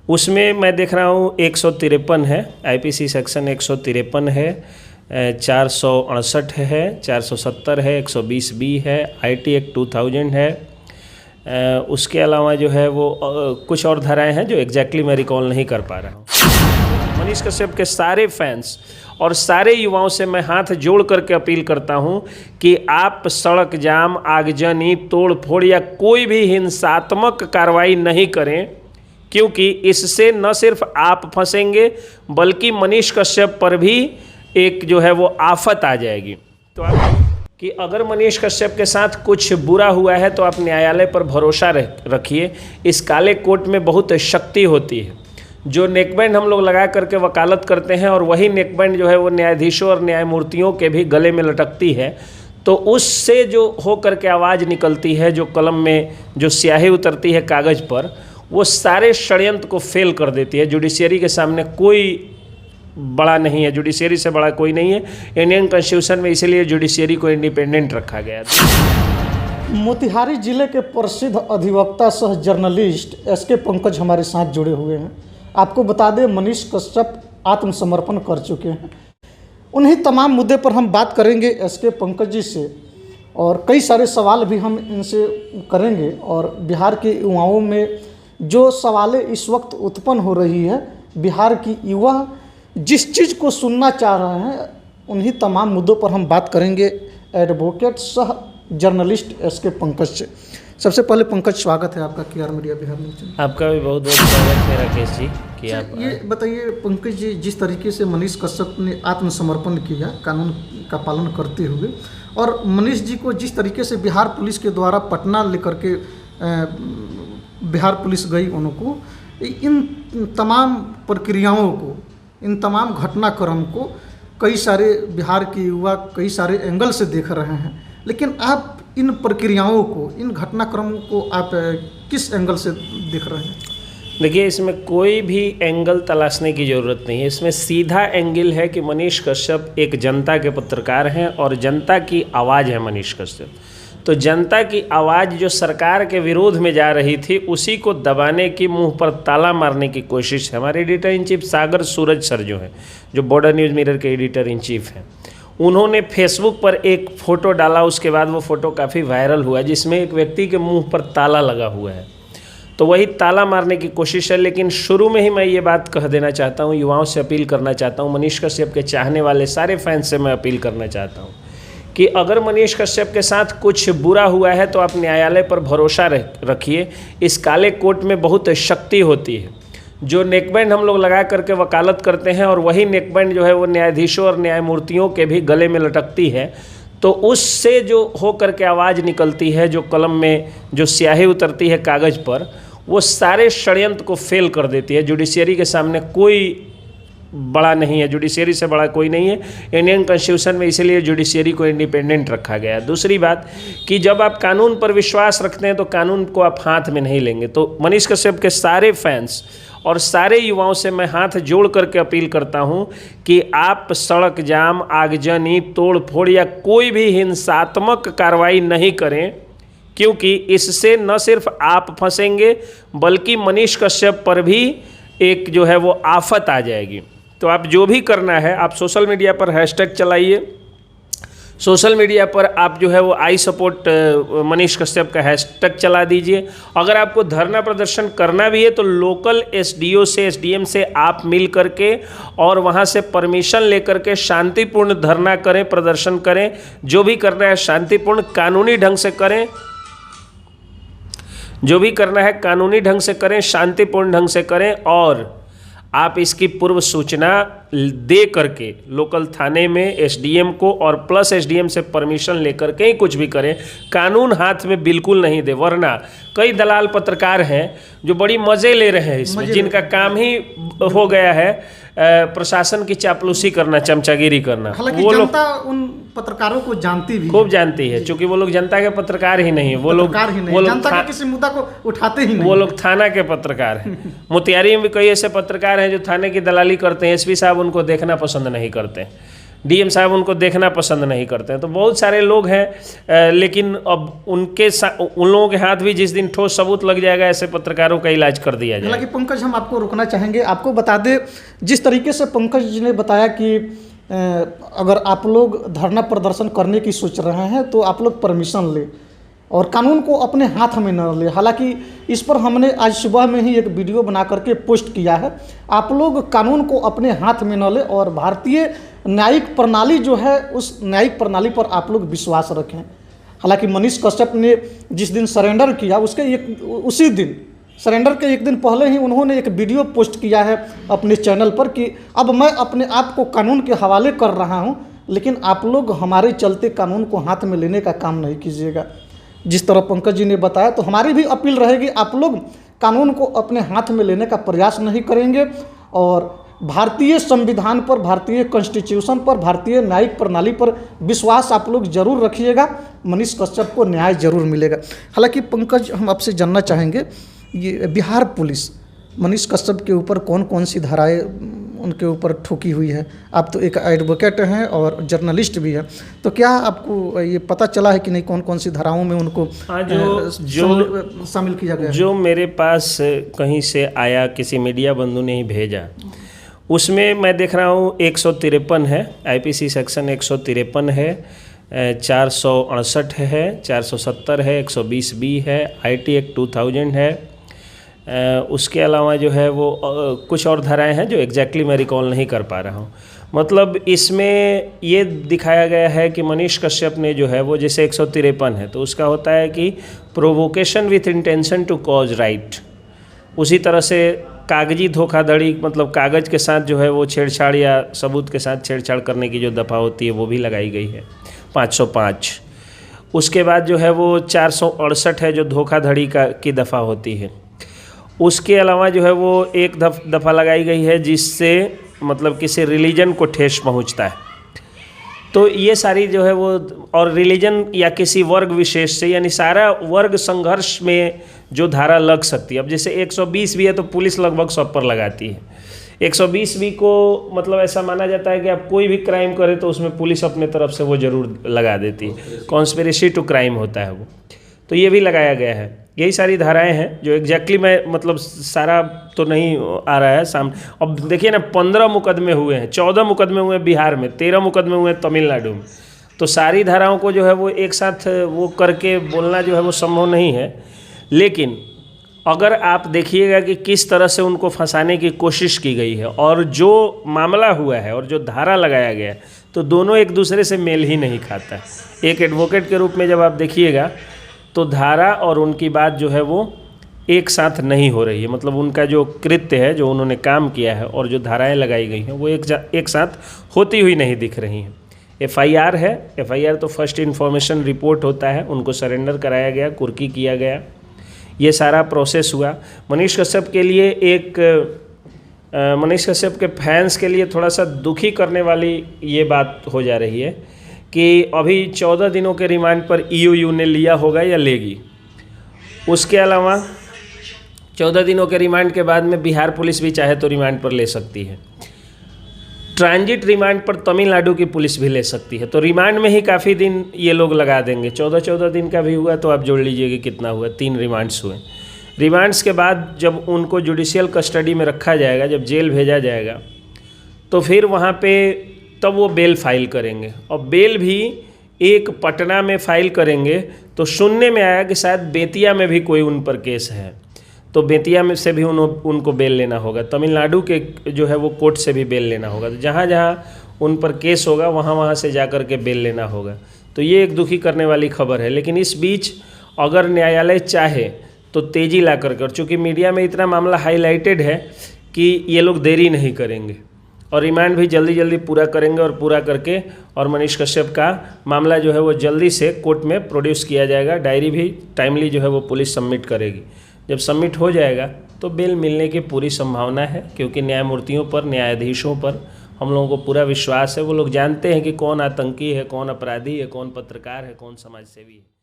उसमें मैं देख रहा हूँ 153 है, आईपीसी सेक्शन 153 है, 468 है, 470 है, 120 बी है, आईटी एक्ट 2000 है। उसके अलावा जो है वो कुछ और धाराएं हैं जो एग्जैक्टली मैं रिकॉल नहीं कर पा रहा हूँ। मनीष कश्यप के सारे फैंस और सारे युवाओं से मैं हाथ जोड़ करके अपील करता हूं कि आप सड़क जाम, आगजनी, तोड़ फोड़ या कोई भी हिंसात्मक कार्रवाई नहीं करें, क्योंकि इससे न सिर्फ आप फंसेंगे बल्कि मनीष कश्यप पर भी एक जो है वो आफत आ जाएगी। तो आप कि अगर मनीष कश्यप के साथ कुछ बुरा हुआ है तो आप न्यायालय पर भरोसा रखिए। इस काले कोट में बहुत शक्ति होती है। जो नेकबैंड हम लोग लगा करके वकालत करते हैं और वही नेकबैंड जो है वो न्यायाधीशों और न्यायमूर्तियों के भी गले में लटकती है, तो उससे जो हो करके आवाज़ निकलती है, जो कलम में जो स्याही उतरती है कागज़ पर, वो सारे षड्यंत्र को फेल कर देती है। जुडिशियरी के सामने कोई बड़ा नहीं है, जुडिशियरी से बड़ा कोई नहीं है इंडियन कॉन्स्टिट्यूशन में, इसीलिए जुडिशियरी को इंडिपेंडेंट रखा गया। मोतिहारी जिले के प्रसिद्ध अधिवक्ता सह जर्नलिस्ट एसके पंकज हमारे साथ जुड़े हुए हैं। आपको बता दें, मनीष कश्यप आत्मसमर्पण कर चुके हैं। उन्हीं तमाम मुद्दे पर हम बात करेंगे एसके पंकज जी से, और कई सारे सवाल भी हम इनसे करेंगे। और बिहार के युवाओं में जो सवालें इस वक्त उत्पन्न हो रही है, बिहार की युवा जिस चीज़ को सुनना चाह रहे हैं, उन्हीं तमाम मुद्दों पर हम बात करेंगे एडवोकेट सह जर्नलिस्ट एसके पंकज से। सबसे पहले पंकज, स्वागत है आपका केआर मीडिया बिहार न्यूज़ में। आपका भी बहुत बहुत स्वागत है राकेश जी कि आप ये बताइए पंकज जी, जिस तरीके से मनीष कश्यप ने आत्मसमर्पण किया कानून का पालन करते हुए, और मनीष जी को जिस तरीके से बिहार पुलिस के द्वारा पटना लेकर के बिहार पुलिस गई, उनको इन तमाम प्रक्रियाओं को, इन तमाम घटनाक्रम को कई सारे बिहार के युवा कई सारे एंगल से देख रहे हैं, लेकिन आप इन प्रक्रियाओं को, इन घटनाक्रमों को आप किस एंगल से देख रहे हैं? देखिए, इसमें कोई भी एंगल तलाशने की ज़रूरत नहीं है। इसमें सीधा एंगल है कि मनीष कश्यप एक जनता के पत्रकार हैं और जनता की आवाज़ है मनीष कश्यप। तो जनता की आवाज़ जो सरकार के विरोध में जा रही थी, उसी को दबाने की, मुंह पर ताला मारने की कोशिश है। हमारे editor in chief Sagar Suraj sir जो हैं, जो बॉर्डर न्यूज़ मिरर के एडिटर इन चीफ हैं, उन्होंने फेसबुक पर एक फ़ोटो डाला। उसके बाद वो फ़ोटो काफ़ी वायरल हुआ, जिसमें एक व्यक्ति के मुंह पर ताला लगा हुआ है। तो वही ताला मारने की कोशिश है। लेकिन शुरू में ही मैं ये बात कह देना चाहता हूँ, युवाओं से अपील करना चाहता हूँ, मनीष कश्यप के चाहने वाले सारे फैंस से मैं अपील करना चाहता हूँ कि अगर मनीष कश्यप के साथ कुछ बुरा हुआ है तो आप न्यायालय पर भरोसा रखिए। इस काले कोट में बहुत शक्ति होती है। जो नेकबैंड हम लोग लगा करके वकालत करते हैं और वही नेकबैंड जो है वो न्यायाधीशों और न्यायमूर्तियों के भी गले में लटकती है, तो उससे जो हो करके आवाज़ निकलती है, जो कलम में जो स्याही उतरती है कागज़ पर, वो सारे षड्यंत्र को फेल कर देती है। जुडिशियरी के सामने कोई बड़ा नहीं है, जुडिशियरी से बड़ा कोई नहीं है इंडियन कॉन्स्टिट्यूशन में, इसीलिए जुडिशियरी को इंडिपेंडेंट रखा गया। दूसरी बात कि जब आप कानून पर विश्वास रखते हैं तो कानून को आप हाथ में नहीं लेंगे। तो मनीष कश्यप के सारे फैंस और सारे युवाओं से मैं हाथ जोड़ करके अपील करता हूं कि आप सड़क जाम, आगजनी, तोड़ फोड़ या कोई भी हिंसात्मक कार्रवाई नहीं करें, क्योंकि इससे न सिर्फ आप फंसेंगे बल्कि मनीष कश्यप पर भी एक जो है वो आफत आ जाएगी। तो आप जो भी करना है, आप सोशल मीडिया पर हैशटैग चलाइए, सोशल मीडिया पर आप जो है वो आई सपोर्ट मनीष कश्यप का हैशटैग चला दीजिए। अगर आपको धरना प्रदर्शन करना भी है तो लोकल एसडीओ से, एसडीएम से आप मिल करके और वहाँ से परमिशन लेकर के शांतिपूर्ण धरना करें, प्रदर्शन करें। जो भी करना है शांतिपूर्ण, कानूनी ढंग से करें। जो भी करना है कानूनी ढंग से करें, शांतिपूर्ण ढंग से करें। और आप इसकी पूर्व सूचना दे करके लोकल थाने में एसडीएम को और प्लस एसडीएम से परमिशन लेकर के ही कुछ भी करें। कानून हाथ में बिल्कुल नहीं दे, वरना कई दलाल पत्रकार हैं जो बड़ी मज़े ले रहे हैं इसमें, जिनका काम ही हो गया है प्रशासन की चापलूसी करना, चमचागिरी करना। हालांकि जनता उन पत्रकारों को जानती भी, खूब जानती है, क्योंकि वो लोग जनता के पत्रकार ही नहीं है। वो लोग जनता के किसी मुद्दा को उठाते ही नहीं। वो लोग थाना के पत्रकार हैं। मोतिहारी में भी कई ऐसे पत्रकार हैं जो थाने की दलाली करते हैं। एसपी साहब उनको देखना पसंद नहीं करते। डीएम साहब उनको देखना पसंद नहीं करते हैं। तो बहुत सारे लोग हैं, लेकिन अब उन लोगों के हाथ भी जिस दिन ठोस सबूत लग जाएगा ऐसे पत्रकारों का इलाज कर दिया जाएगा। हालांकि पंकज, हम आपको रुकना चाहेंगे, आपको बता दें जिस तरीके से पंकज जी ने बताया कि अगर आप लोग धरना प्रदर्शन करने की सोच रहे हैं तो आप लोग परमिशन ले और कानून को अपने हाथ में न ले। हालांकि इस पर हमने आज सुबह में ही एक वीडियो बना करके पोस्ट किया है। आप लोग कानून को अपने हाथ में न ले और भारतीय न्यायिक प्रणाली जो है उस न्यायिक प्रणाली पर आप लोग विश्वास रखें। हालांकि मनीष कश्यप ने जिस दिन सरेंडर किया उसी दिन सरेंडर के एक दिन पहले ही उन्होंने एक वीडियो पोस्ट किया है अपने चैनल पर कि अब मैं अपने आप को कानून के हवाले कर रहा हूं, लेकिन आप लोग हमारे चलते कानून को हाथ में लेने का काम नहीं कीजिएगा। जिस तरह पंकज जी ने बताया, तो हमारी भी अपील रहेगी, आप लोग कानून को अपने हाथ में लेने का प्रयास नहीं करेंगे और भारतीय संविधान पर, भारतीय कॉन्स्टिट्यूशन पर, भारतीय न्यायिक प्रणाली पर विश्वास आप लोग जरूर रखिएगा। मनीष कश्यप को न्याय जरूर मिलेगा। हालांकि पंकज, हम आपसे जानना चाहेंगे, ये बिहार पुलिस मनीष कश्यप के ऊपर कौन कौन सी धाराएं उनके ऊपर ठोकी हुई है? आप तो एक एडवोकेट हैं और जर्नलिस्ट भी हैं, तो क्या आपको ये पता चला है कि नहीं कौन कौन सी धाराओं में उनको जो शामिल किया गया? जो मेरे पास कहीं से आया, किसी मीडिया बंधु ने ही भेजा, उसमें मैं देख रहा हूँ 153 है, आईपीसी सेक्शन 153 है, 468 है, 470 है, 120B है, IT एक्ट 2000 है। उसके अलावा जो है वो कुछ और धाराएं हैं जो एग्जैक्टली मैं रिकॉल नहीं कर पा रहा हूँ। मतलब इसमें ये दिखाया गया है कि मनीष कश्यप ने जो है वो, जैसे 153 है तो उसका होता है कि provocation with intention to cause riot. उसी तरह से कागजी धोखाधड़ी, मतलब कागज़ के साथ जो है वो छेड़छाड़ या सबूत के साथ छेड़छाड़ करने की जो दफ़ा होती है वो भी लगाई गई है, 505। उसके बाद जो है वो 468 है जो धोखाधड़ी की दफ़ा होती है। उसके अलावा जो है वो एक दफ़ा लगाई गई है जिससे मतलब किसी रिलीजन को ठेस पहुंचता है। तो ये सारी जो है वो, और रिलीजन या किसी वर्ग विशेष से, यानी सारा वर्ग संघर्ष में जो धारा लग सकती है। अब जैसे 120 भी है तो पुलिस लगभग सब पर लगाती है। 120 भी को मतलब ऐसा माना जाता है कि आप कोई भी क्राइम करें तो उसमें पुलिस अपने तरफ से वो ज़रूर लगा देती है, कॉन्स्पिरेसी टू क्राइम होता है वो। तो ये भी लगाया गया है। यही सारी धाराएं हैं जो एग्जैक्टली मैं मतलब सारा तो नहीं आ रहा है सामने। अब देखिए ना, 15 मुकदमे हुए हैं, 14 मुकदमे हुए हैं बिहार में, 13 मुकदमे हुए हैं तमिलनाडु में। तो सारी धाराओं को जो है वो एक साथ वो करके बोलना जो है वो संभव नहीं है। लेकिन अगर आप देखिएगा कि किस तरह से उनको फंसाने की कोशिश की गई है और जो मामला हुआ है और जो धारा लगाया गया है, तो दोनों एक दूसरे से मेल ही नहीं खाता। एक एडवोकेट के रूप में जब आप देखिएगा तो धारा और उनकी बात जो है वो एक साथ नहीं हो रही है। मतलब उनका जो कृत्य है, जो उन्होंने काम किया है और जो धाराएं लगाई गई हैं वो एक साथ होती हुई नहीं दिख रही हैं। FIR है, FIR तो फर्स्ट इन्फॉर्मेशन रिपोर्ट होता है, उनको सरेंडर कराया गया, कुर्की किया गया, ये सारा प्रोसेस हुआ। मनीष कश्यप के लिए मनीष कश्यप के फैंस के लिए थोड़ा सा दुखी करने वाली ये बात हो जा रही है कि अभी 14 दिनों के रिमांड पर EOU ने लिया होगा या लेगी। उसके अलावा 14 दिनों के रिमांड के बाद में बिहार पुलिस भी चाहे तो रिमांड पर ले सकती है। ट्रांजिट रिमांड पर तमिलनाडु की पुलिस भी ले सकती है। तो रिमांड में ही काफ़ी दिन ये लोग लगा देंगे। 14 दिन का भी हुआ तो आप जोड़ लीजिए कि कितना हुआ, 3 रिमांड्स हुए। रिमांड्स के बाद जब उनको जुडिशियल कस्टडी में रखा जाएगा, जब जेल भेजा जाएगा, तो फिर वहाँ पे तब वो बेल फाइल करेंगे। और बेल भी एक पटना में फाइल करेंगे तो सुनने में आया कि शायद बेतिया में भी कोई उन पर केस है, तो बेतिया में से भी उनको बेल लेना होगा। तमिलनाडु के जो है वो कोर्ट से भी बेल लेना होगा। तो जहाँ जहाँ उन पर केस होगा वहाँ से जा कर के बेल लेना होगा। तो ये एक दुखी करने वाली खबर है। लेकिन इस बीच अगर न्यायालय चाहे तो तेज़ी ला कर, और चूँकि मीडिया में इतना मामला हाईलाइटेड है कि ये लोग देरी नहीं करेंगे और रिमांड भी जल्दी जल्दी पूरा करेंगे, और पूरा करके और मनीष कश्यप का मामला जो है वो जल्दी से कोर्ट में प्रोड्यूस किया जाएगा। डायरी भी टाइमली जो है वो पुलिस सबमिट करेगी। जब सबमिट हो जाएगा तो बेल मिलने की पूरी संभावना है, क्योंकि न्यायमूर्तियों पर, न्यायाधीशों पर हम लोगों को पूरा विश्वास है। वो लोग जानते हैं कि कौन आतंकी है, कौन अपराधी है, कौन पत्रकार है, कौन समाजसेवी है।